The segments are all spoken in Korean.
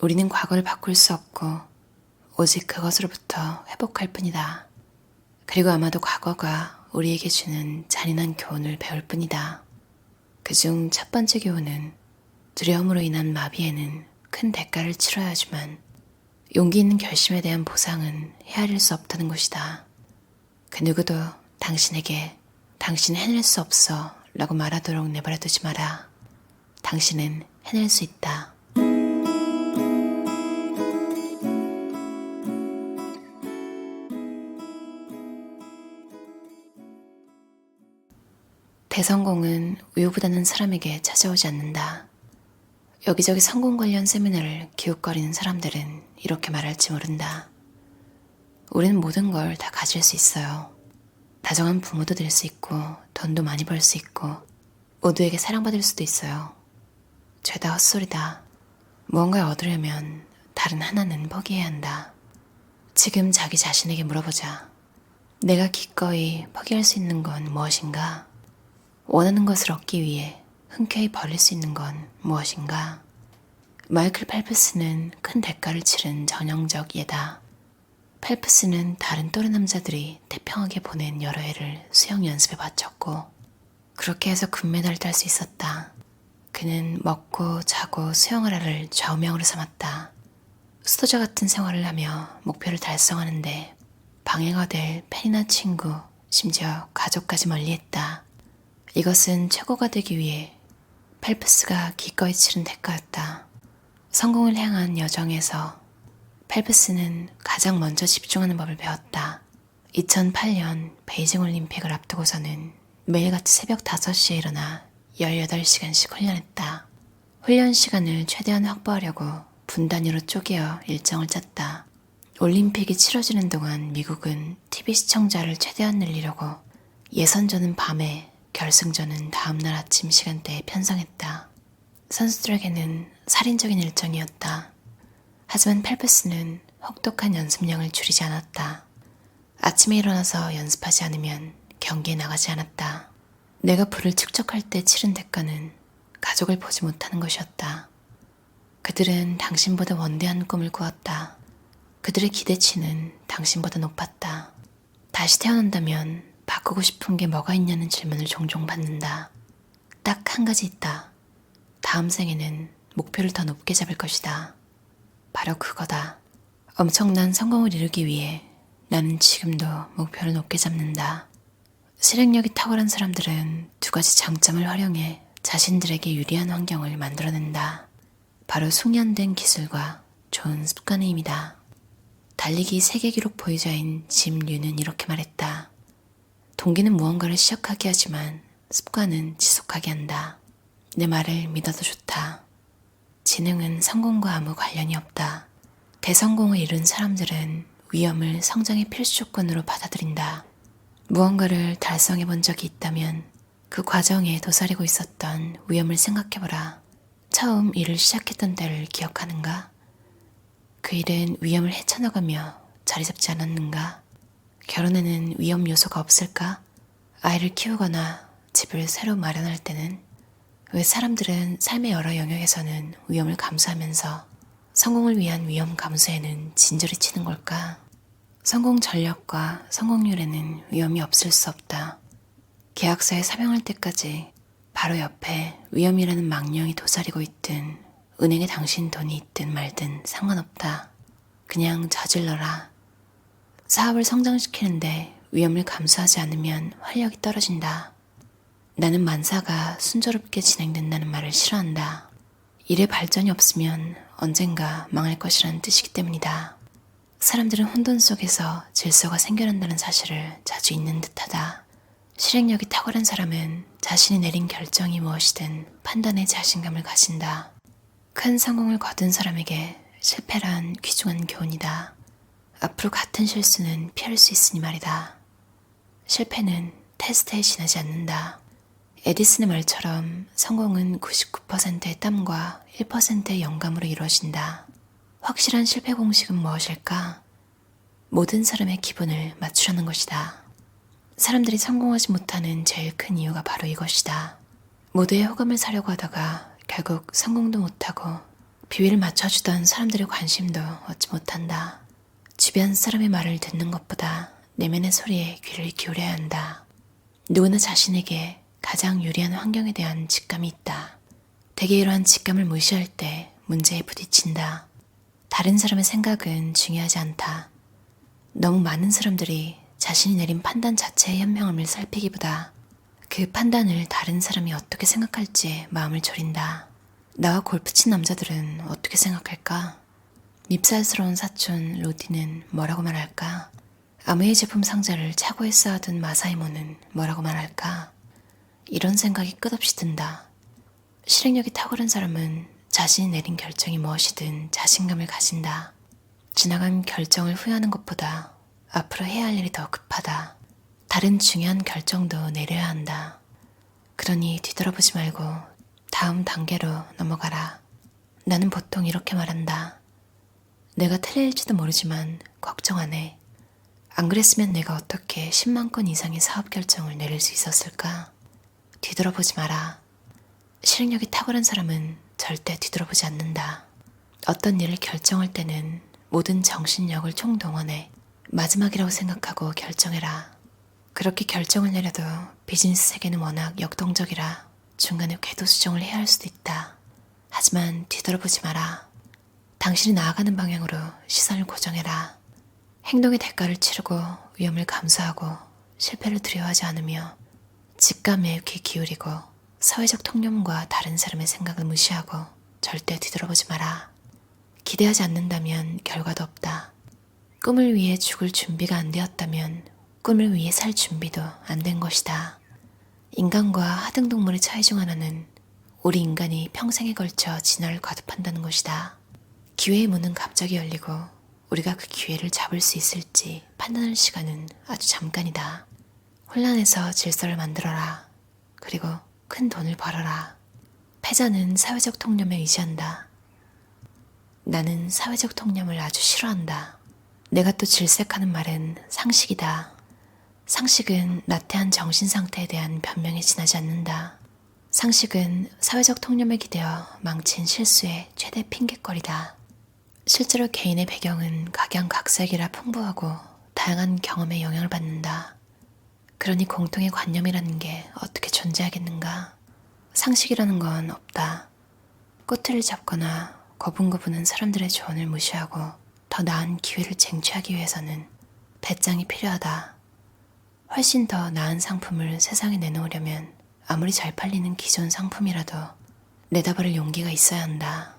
우리는 과거를 바꿀 수 없고 오직 그것으로부터 회복할 뿐이다. 그리고 아마도 과거가 우리에게 주는 잔인한 교훈을 배울 뿐이다. 그중 첫 번째 교훈은 두려움으로 인한 마비에는 큰 대가를 치러야 하지만 용기 있는 결심에 대한 보상은 헤아릴 수 없다는 것이다. 그 누구도 당신에게 당신은 해낼 수 없어 라고 말하도록 내버려두지 마라. 당신은 해낼 수 있다. 대성공은 우유부단한 사람에게 찾아오지 않는다. 여기저기 성공 관련 세미나를 기웃거리는 사람들은 이렇게 말할지 모른다. 우리는 모든 걸 다 가질 수 있어요. 다정한 부모도 될 수 있고 돈도 많이 벌 수 있고 모두에게 사랑받을 수도 있어요. 죄다 헛소리다. 무언가를 얻으려면 다른 하나는 포기해야 한다. 지금 자기 자신에게 물어보자. 내가 기꺼이 포기할 수 있는 건 무엇인가? 원하는 것을 얻기 위해 흔쾌히 버릴 수 있는 건 무엇인가? 마이클 펠프스는 큰 대가를 치른 전형적 예다. 펠프스는 다른 또래 남자들이 태평하게 보낸 여러 해를 수영 연습에 바쳤고 그렇게 해서 금메달을 딸 수 있었다. 그는 먹고 자고 수영하라를 좌우명으로 삼았다. 수도자 같은 생활을 하며 목표를 달성하는데 방해가 될 팬이나 친구, 심지어 가족까지 멀리했다. 이것은 최고가 되기 위해 펠프스가 기꺼이 치른 대가였다. 성공을 향한 여정에서 펠프스는 가장 먼저 집중하는 법을 배웠다. 2008년 베이징 올림픽을 앞두고서는 매일같이 새벽 5시에 일어나 18시간씩 훈련했다. 훈련 시간을 최대한 확보하려고 분 단위로 쪼개어 일정을 짰다. 올림픽이 치러지는 동안 미국은 TV 시청자를 최대한 늘리려고 예선전은 밤에, 결승전은 다음날 아침 시간대에 편성했다. 선수들에게는 살인적인 일정이었다. 하지만 펠프스는 혹독한 연습량을 줄이지 않았다. 아침에 일어나서 연습하지 않으면 경기에 나가지 않았다. 내가 부를 축적할 때 치른 대가는 가족을 보지 못하는 것이었다. 그들은 당신보다 원대한 꿈을 꾸었다. 그들의 기대치는 당신보다 높았다. 다시 태어난다면 바꾸고 싶은 게 뭐가 있냐는 질문을 종종 받는다. 딱 한 가지 있다. 다음 생에는 목표를 더 높게 잡을 것이다. 바로 그거다. 엄청난 성공을 이루기 위해 나는 지금도 목표를 높게 잡는다. 실행력이 탁월한 사람들은 두 가지 장점을 활용해 자신들에게 유리한 환경을 만들어낸다. 바로 숙련된 기술과 좋은 습관의 힘이다. 달리기 세계 기록 보유자인 짐 류는 이렇게 말했다. 동기는 무언가를 시작하게 하지만 습관은 지속하게 한다. 내 말을 믿어도 좋다. 지능은 성공과 아무 관련이 없다. 대성공을 이룬 사람들은 위험을 성장의 필수 조건으로 받아들인다. 무언가를 달성해 본 적이 있다면 그 과정에 도사리고 있었던 위험을 생각해보라. 처음 일을 시작했던 때를 기억하는가? 그 일은 위험을 헤쳐나가며 자리 잡지 않았는가? 결혼에는 위험 요소가 없을까? 아이를 키우거나 집을 새로 마련할 때는 왜 사람들은 삶의 여러 영역에서는 위험을 감수하면서 성공을 위한 위험 감수에는 진저리 치는 걸까? 성공 전략과 성공률에는 위험이 없을 수 없다. 계약서에 서명할 때까지 바로 옆에 위험이라는 망령이 도사리고 있든 은행에 당신 돈이 있든 말든 상관없다. 그냥 저질러라. 사업을 성장시키는데 위험을 감수하지 않으면 활력이 떨어진다. 나는 만사가 순조롭게 진행된다는 말을 싫어한다. 일에 발전이 없으면 언젠가 망할 것이라는 뜻이기 때문이다. 사람들은 혼돈 속에서 질서가 생겨난다는 사실을 자주 잊는 듯하다. 실행력이 탁월한 사람은 자신이 내린 결정이 무엇이든 판단에 자신감을 가진다. 큰 성공을 거둔 사람에게 실패란 귀중한 교훈이다. 앞으로 같은 실수는 피할 수 있으니 말이다. 실패는 테스트에 지나지 않는다. 에디슨의 말처럼 성공은 99%의 땀과 1%의 영감으로 이루어진다. 확실한 실패 공식은 무엇일까? 모든 사람의 기분을 맞추려는 것이다. 사람들이 성공하지 못하는 제일 큰 이유가 바로 이것이다. 모두의 호감을 사려고 하다가 결국 성공도 못하고 비위를 맞춰주던 사람들의 관심도 얻지 못한다. 주변 사람의 말을 듣는 것보다 내면의 소리에 귀를 기울여야 한다. 누구나 자신에게 가장 유리한 환경에 대한 직감이 있다. 대개 이러한 직감을 무시할 때 문제에 부딪힌다. 다른 사람의 생각은 중요하지 않다. 너무 많은 사람들이 자신이 내린 판단 자체의 현명함을 살피기보다 그 판단을 다른 사람이 어떻게 생각할지에 마음을 졸인다. 나와 골프 친 남자들은 어떻게 생각할까? 밉살스러운 사촌 로디는 뭐라고 말할까? 아무의 제품 상자를 차고에 쌓아둔 마사이모는 뭐라고 말할까? 이런 생각이 끝없이 든다. 실행력이 탁월한 사람은 자신이 내린 결정이 무엇이든 자신감을 가진다. 지나간 결정을 후회하는 것보다 앞으로 해야 할 일이 더 급하다. 다른 중요한 결정도 내려야 한다. 그러니 뒤돌아보지 말고 다음 단계로 넘어가라. 나는 보통 이렇게 말한다. 내가 틀릴지도 모르지만 걱정 안 해. 안 그랬으면 내가 어떻게 10만 건 이상의 사업 결정을 내릴 수 있었을까? 뒤돌아보지 마라. 실행력이 탁월한 사람은 절대 뒤돌아보지 않는다. 어떤 일을 결정할 때는 모든 정신력을 총동원해 마지막이라고 생각하고 결정해라. 그렇게 결정을 내려도 비즈니스 세계는 워낙 역동적이라 중간에 궤도 수정을 해야 할 수도 있다. 하지만 뒤돌아보지 마라. 당신이 나아가는 방향으로 시선을 고정해라. 행동의 대가를 치르고 위험을 감수하고 실패를 두려워하지 않으며 직감에 귀 기울이고 사회적 통념과 다른 사람의 생각을 무시하고 절대 뒤돌아보지 마라. 기대하지 않는다면 결과도 없다. 꿈을 위해 죽을 준비가 안 되었다면 꿈을 위해 살 준비도 안 된 것이다. 인간과 하등동물의 차이 중 하나는 우리 인간이 평생에 걸쳐 진화를 거듭한다는 것이다. 기회의 문은 갑자기 열리고 우리가 그 기회를 잡을 수 있을지 판단할 시간은 아주 잠깐이다. 혼란에서 질서를 만들어라. 그리고 큰 돈을 벌어라. 패자는 사회적 통념에 의지한다. 나는 사회적 통념을 아주 싫어한다. 내가 또 질색하는 말은 상식이다. 상식은 나태한 정신 상태에 대한 변명에 지나지 않는다. 상식은 사회적 통념에 기대어 망친 실수의 최대 핑곗거리다. 실제로 개인의 배경은 각양각색이라 풍부하고 다양한 경험에 영향을 받는다. 그러니 공통의 관념이라는 게 어떻게 존재하겠는가? 상식이라는 건 없다. 꼬투리를 잡거나 거분거분한 사람들의 조언을 무시하고 더 나은 기회를 쟁취하기 위해서는 배짱이 필요하다. 훨씬 더 나은 상품을 세상에 내놓으려면 아무리 잘 팔리는 기존 상품이라도 내다버릴 용기가 있어야 한다.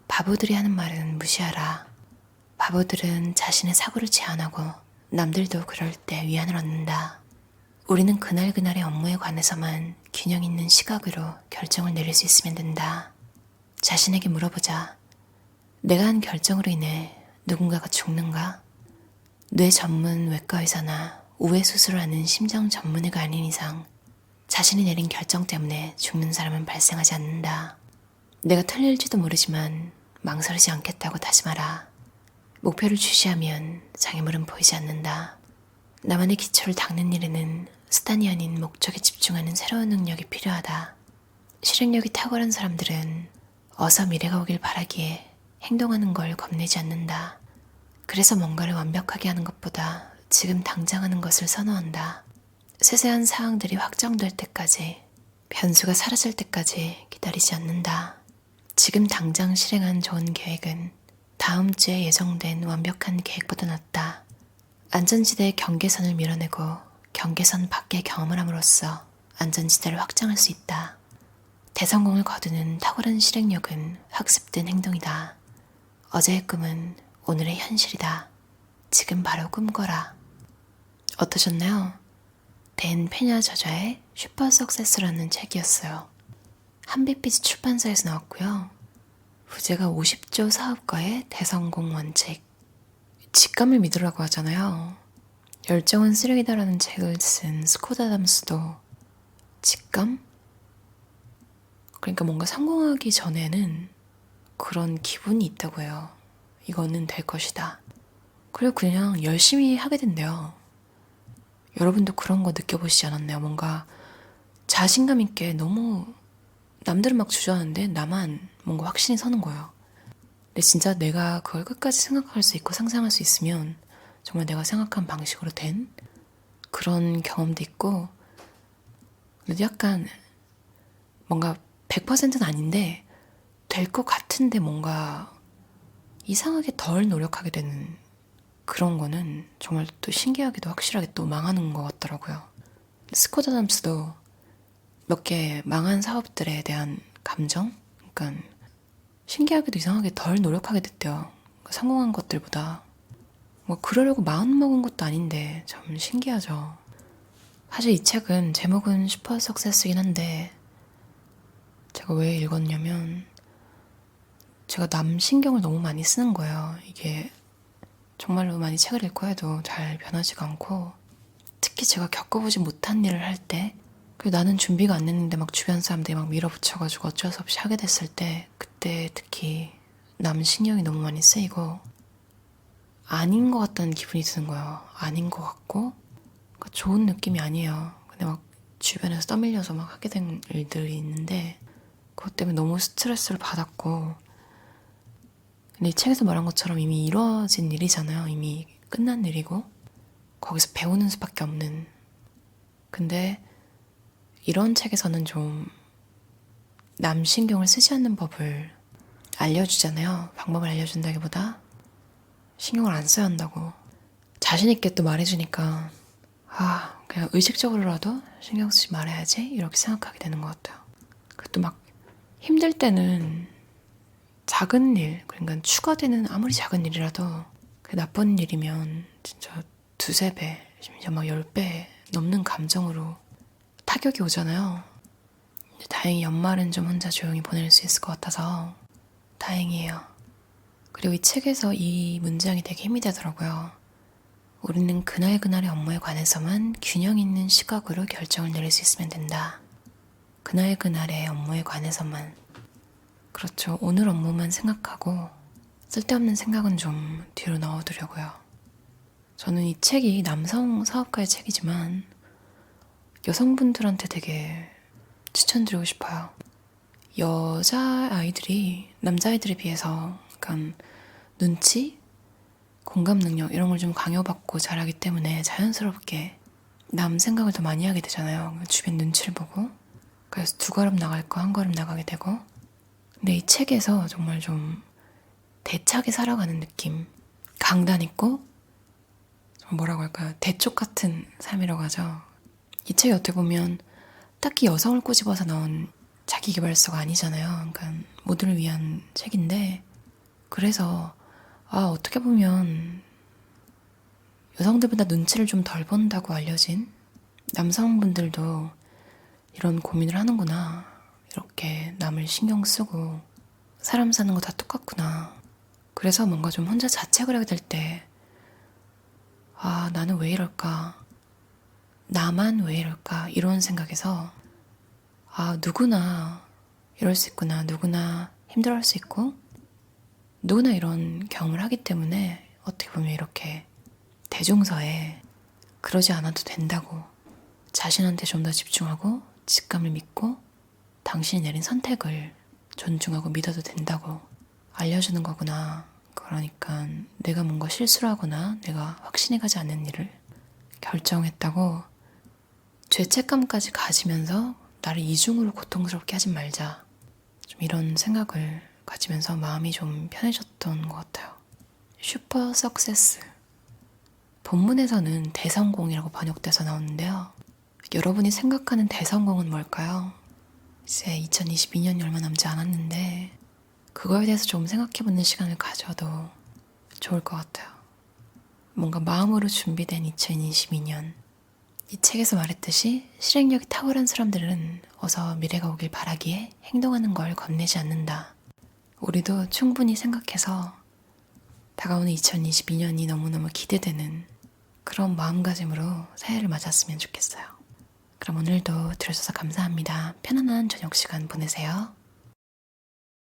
바보들이 하는 말은 무시하라. 바보들은 자신의 사고를 제한하고 남들도 그럴 때 위안을 얻는다. 우리는 그날그날의 업무에 관해서만 균형 있는 시각으로 결정을 내릴 수 있으면 된다. 자신에게 물어보자. 내가 한 결정으로 인해 누군가가 죽는가? 뇌 전문 외과 의사나 우회 수술을 하는 심장 전문의가 아닌 이상 자신이 내린 결정 때문에 죽는 사람은 발생하지 않는다. 내가 틀릴지도 모르지만 망설이지 않겠다고 다짐하라. 목표를 주시하면 장애물은 보이지 않는다. 나만의 기초를 닦는 일에는 수단이 아닌 목적에 집중하는 새로운 능력이 필요하다. 실행력이 탁월한 사람들은 어서 미래가 오길 바라기에 행동하는 걸 겁내지 않는다. 그래서 뭔가를 완벽하게 하는 것보다 지금 당장 하는 것을 선호한다. 세세한 사항들이 확정될 때까지, 변수가 사라질 때까지 기다리지 않는다. 지금 당장 실행한 좋은 계획은 다음 주에 예정된 완벽한 계획보다 낫다. 안전지대의 경계선을 밀어내고 경계선 밖의 경험을 함으로써 안전지대를 확장할 수 있다. 대성공을 거두는 탁월한 실행력은 학습된 행동이다. 어제의 꿈은 오늘의 현실이다. 지금 바로 꿈꿔라. 어떠셨나요? 댄 페냐 저자의 슈퍼 석세스라는 책이었어요. 한빛빛 출판사에서 나왔고요. 부제가 50조 사업가의 대성공 원칙. 직감을 믿으라고 하잖아요. 열정은 쓰레기다라는 책을 쓴 스콧 아담스도 직감? 그러니까 뭔가 성공하기 전에는 그런 기분이 있다고 해요. 이거는 될 것이다. 그리고 그냥 열심히 하게 된대요. 여러분도 그런 거 느껴보시지 않았나요? 뭔가 자신감 있게 너무 남들은 막 주저하는데 나만 뭔가 확신이 서는 거예요. 근데 진짜 내가 그걸 끝까지 생각할 수 있고 상상할 수 있으면 정말 내가 생각한 방식으로 된 그런 경험도 있고, 그래도 약간 뭔가 100%는 아닌데 될 것 같은데 뭔가 이상하게 덜 노력하게 되는 그런 거는 정말 또 신기하게도 확실하게 또 망하는 것 같더라고요. 스콧 아담스도 몇 개 망한 사업들에 대한 감정? 그러니까 신기하게도 이상하게 덜 노력하게 됐대요. 성공한 것들보다. 뭐 그러려고 마음먹은 것도 아닌데 참 신기하죠. 사실 이 책은 제목은 슈퍼 석세스긴 한데 제가 왜 읽었냐면 제가 남 신경을 너무 많이 쓰는 거예요. 이게 정말로 많이 책을 읽고 해도 잘 변하지가 않고, 특히 제가 겪어보지 못한 일을 할 때, 그리고 나는 준비가 안 됐는데 막 주변 사람들이 막 밀어붙여가지고 어쩔 수 없이 하게 됐을 때, 그때 특히 남 신경이 너무 많이 쓰이고 아닌 것 같다는 기분이 드는 거예요. 아닌 것 같고, 그러니까 좋은 느낌이 아니에요. 근데 막 주변에서 떠밀려서 막 하게 된 일들이 있는데 그것 때문에 너무 스트레스를 받았고, 근데 이 책에서 말한 것처럼 이미 이루어진 일이잖아요. 이미 끝난 일이고 거기서 배우는 수밖에 없는. 근데 이런 책에서는 좀 남 신경을 쓰지 않는 법을 알려주잖아요. 방법을 알려준다기보다 신경을 안 써야 한다고 자신 있게 또 말해주니까 그냥 의식적으로라도 신경 쓰지 말아야지 이렇게 생각하게 되는 것 같아요. 그것도 막 힘들 때는 작은 일, 그러니까 추가되는 아무리 작은 일이라도 그 나쁜 일이면 진짜 두세 배, 심지어 막 10배 넘는 감정으로 타격이 오잖아요. 다행히 연말은 좀 혼자 조용히 보낼 수 있을 것 같아서 다행이에요. 그리고 이 책에서 이 문장이 되게 힘이 되더라고요. 우리는 그날그날의 업무에 관해서만 균형 있는 시각으로 결정을 내릴 수 있으면 된다. 그날그날의 업무에 관해서만. 그렇죠. 오늘 업무만 생각하고 쓸데없는 생각은 좀 뒤로 넣어두려고요. 저는 이 책이 남성 사업가의 책이지만 여성분들한테 되게 추천드리고 싶어요. 여자아이들이 남자아이들에 비해서 약간 눈치, 공감 능력 이런 걸 좀 강요받고 자라기 때문에 자연스럽게 남 생각을 더 많이 하게 되잖아요. 주변 눈치를 보고. 그래서 두 걸음 나갈 거 한 걸음 나가게 되고. 근데 이 책에서 정말 좀 대차게 살아가는 느낌, 강단 있고 뭐라고 할까요? 대쪽 같은 삶이라고 하죠. 이 책이 어떻게 보면 딱히 여성을 꼬집어서 나온 자기계발서가 아니잖아요. 그러니까 모두를 위한 책인데, 그래서 어떻게 보면 여성들보다 눈치를 좀 덜 본다고 알려진 남성분들도 이런 고민을 하는구나. 이렇게 남을 신경 쓰고 사람 사는 거 다 똑같구나. 그래서 뭔가 좀 혼자 자책을 하게 될 때, 나는 왜 이럴까? 나만 왜 이럴까? 이런 생각에서, 누구나 이럴 수 있구나. 누구나 힘들어할 수 있고, 누구나 이런 경험을 하기 때문에 어떻게 보면 이렇게 대중서에 그러지 않아도 된다고, 자신한테 좀 더 집중하고 직감을 믿고 당신이 내린 선택을 존중하고 믿어도 된다고 알려주는 거구나. 그러니까 내가 뭔가 실수를 하거나 내가 확신이 가지 않는 일을 결정했다고 죄책감까지 가지면서 나를 이중으로 고통스럽게 하지 말자. 좀 이런 생각을 가지면서 마음이 좀 편해졌던 것 같아요. 슈퍼 석세스. 본문에서는 대성공이라고 번역돼서 나오는데요. 여러분이 생각하는 대성공은 뭘까요? 이제 2022년이 얼마 남지 않았는데 그거에 대해서 좀 생각해보는 시간을 가져도 좋을 것 같아요. 뭔가 마음으로 준비된 2022년. 이 책에서 말했듯이 실행력이 탁월한 사람들은 어서 미래가 오길 바라기에 행동하는 걸 겁내지 않는다. 우리도 충분히 생각해서 다가오는 2022년이 너무너무 기대되는 그런 마음가짐으로 새해를 맞았으면 좋겠어요. 그럼 오늘도 들어주셔서 감사합니다. 편안한 저녁 시간 보내세요.